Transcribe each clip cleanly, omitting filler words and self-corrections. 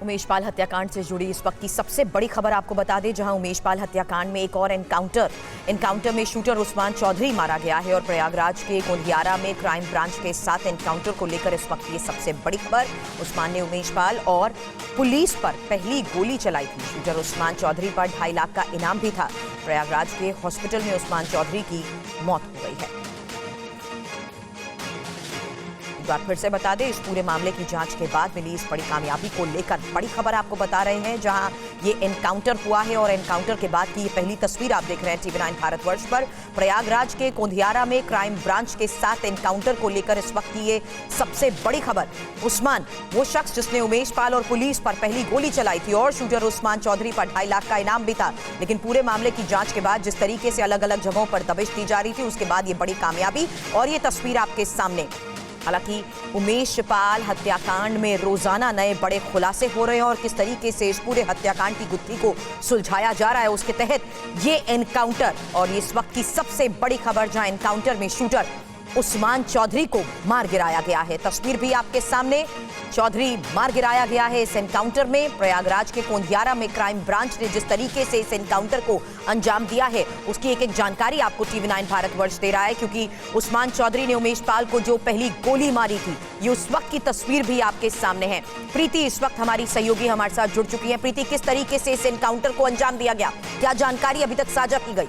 उमेश पाल हत्याकांड से जुड़ी इस वक्त की सबसे बड़ी खबर आपको बता दें, जहां उमेश पाल हत्याकांड में एक और एनकाउंटर में शूटर उस्मान चौधरी मारा गया है और प्रयागराज के गोंदियारा में क्राइम ब्रांच के साथ एनकाउंटर को लेकर इस वक्त ये सबसे बड़ी खबर। उस्मान ने उमेश पाल और पुलिस पर पहली गोली चलाई थी। शूटर उस्मान चौधरी पर 2.5 लाख का इनाम भी था। प्रयागराज के हॉस्पिटल में उस्मान चौधरी की मौत हो गई है। एक बार फिर से बता दें, इस पूरे मामले की जांच के बाद मिली इस बड़ी कामयाबी को लेकर बड़ी खबर आपको बता रहे हैं, जहां ये एनकाउंटर हुआ है और एनकाउंटर के बाद की ये पहली तस्वीर आप देख रहे हैं TV9 भारतवर्ष पर। प्रयागराज के गोंदियारा में क्राइम ब्रांच के साथ एनकाउंटर को लेकर इस वक्त की ये सबसे बड़ी खबर। उस्मान वो शख्स जिसने उमेश पाल और पुलिस पर पहली गोली चलाई थी और शूटर उस्मान चौधरी पर 2.5 लाख का इनाम भी था। लेकिन पूरे मामले की जांच के बाद जिस तरीके से अलग अलग जगहों पर दबिश दी जा रही थी, उसके बाद ये बड़ी कामयाबी और ये तस्वीर आपके सामने। हालांकि उमेश पाल हत्याकांड में रोजाना नए बड़े खुलासे हो रहे हैं और किस तरीके से इस पूरे हत्याकांड की गुत्थी को सुलझाया जा रहा है, उसके तहत ये एनकाउंटर और इस वक्त की सबसे बड़ी खबर, जहां एनकाउंटर में शूटर उस्मान चौधरी को मार गिराया गया है। तस्वीर भी आपके सामने, चौधरी मार गिराया गया है इस एनकाउंटर में। प्रयागराज के गोंदियारा में क्राइम ब्रांच ने जिस तरीके से इस एनकाउंटर को अंजाम दिया है, उसकी एक जानकारी आपको TV9 भारतवर्ष दे रहा है, क्योंकि उस्मान चौधरी ने उमेश पाल को जो पहली गोली मारी थी, ये उस वक्त की तस्वीर भी आपके सामने है। प्रीति इस वक्त हमारी सहयोगी हमारे साथ जुड़ चुकी है। प्रीति, किस तरीके से इस एनकाउंटर को अंजाम दिया गया, क्या जानकारी अभी तक साझा की गई?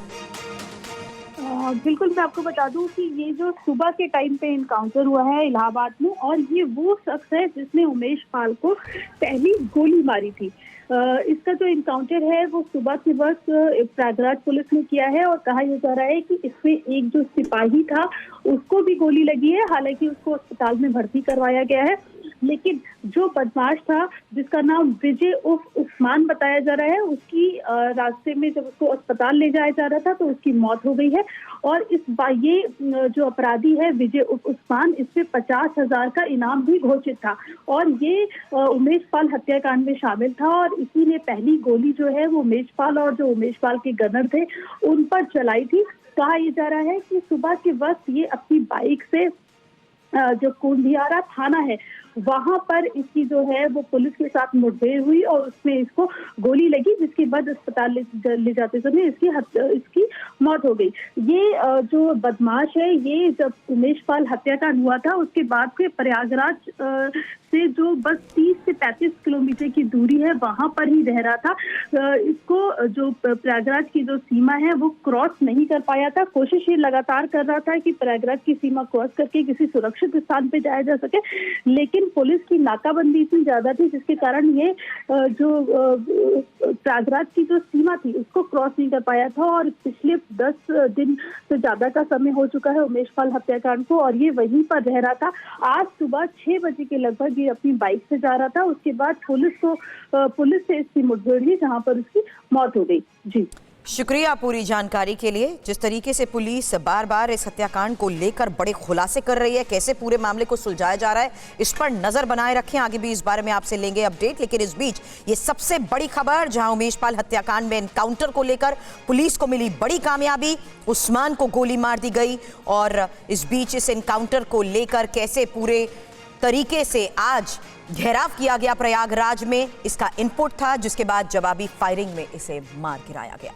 बिल्कुल, मैं आपको बता दूं कि ये जो सुबह के टाइम पे एनकाउंटर हुआ है इलाहाबाद में, और ये वो शख्स है जिसने उमेश पाल को पहली गोली मारी थी। इसका जो एनकाउंटर है वो सुबह के वक्त प्रयागराज पुलिस ने किया है और कहा यह जा रहा है कि इसमें एक जो सिपाही था उसको भी गोली लगी है। हालांकि उसको अस्पताल में भर्ती करवाया गया है, लेकिन जो बदमाश था जिसका नाम विजय उर्फ उस्मान बताया जा रहा है, उसकी रास्ते में जब उसको अस्पताल ले जाया जा रहा था तो उसकी मौत हो गई है। और ये जो अपराधी है विजय उर्फ उस्मान, इससे 50,000 का इनाम भी घोषित था और ये उमेश पाल हत्याकांड में शामिल था और इसी ने पहली गोली जो है वो उमेश पाल और जो उमेश पाल के गनर थे उन पर चलाई थी। कहा यह जा रहा है कि सुबह के वक्त ये अपनी बाइक से जो गोंदियारा थाना है वहां पर इसकी जो है वो पुलिस के साथ मुठभेड़ हुई और उसमें इसको गोली लगी, जिसके बाद अस्पताल ले जाते समय इसकी मौत हो गई। ये जो बदमाश है, ये जब उमेश पाल हत्याकांड हुआ था उसके बाद से प्रयागराज से जो बस 30 से 35 किलोमीटर की दूरी है वहां पर ही रह रहा था। इसको जो प्रयागराज की जो सीमा है वो क्रॉस नहीं कर पाया था। कोशिश ये लगातार कर रहा था कि प्रयागराज की सीमा क्रॉस करके किसी सुरक्षित स्थान पे जाया जा सके, लेकिन पुलिस की नाकाबंदी इतनी ज्यादा थी जिसके कारण ये जो प्रयागराज की जो सीमा थी उसको क्रॉस नहीं कर पाया था। और पिछले 10 दिन से ज्यादा का समय हो चुका है उमेश पाल हत्याकांड को और ये वहीं पर रह रहा था। आज सुबह 6 बजे के लगभग ये अपनी बाइक से जा रहा था। उसके बाद पुलिस से इसकी मुठभेड़ हुई जहां पर उसकी मौत हो गई। जी, शुक्रिया पूरी जानकारी के लिए। जिस तरीके से पुलिस बार बार इस हत्याकांड को लेकर बड़े खुलासे कर रही है, कैसे पूरे मामले को सुलझाया जा रहा है, इस पर नजर बनाए रखें। आगे भी इस बारे में आपसे लेंगे अपडेट, लेकिन इस बीच ये सबसे बड़ी खबर, जहां उमेश पाल हत्याकांड में एनकाउंटर को लेकर पुलिस को मिली बड़ी कामयाबी, उस्मान को गोली मार दी गई। और इस बीच इस एनकाउंटर को लेकर कैसे पूरे तरीके से आज घेराव किया गया प्रयागराज में, इसका इनपुट था, जिसके बाद जवाबी फायरिंग में इसे मार गिराया गया।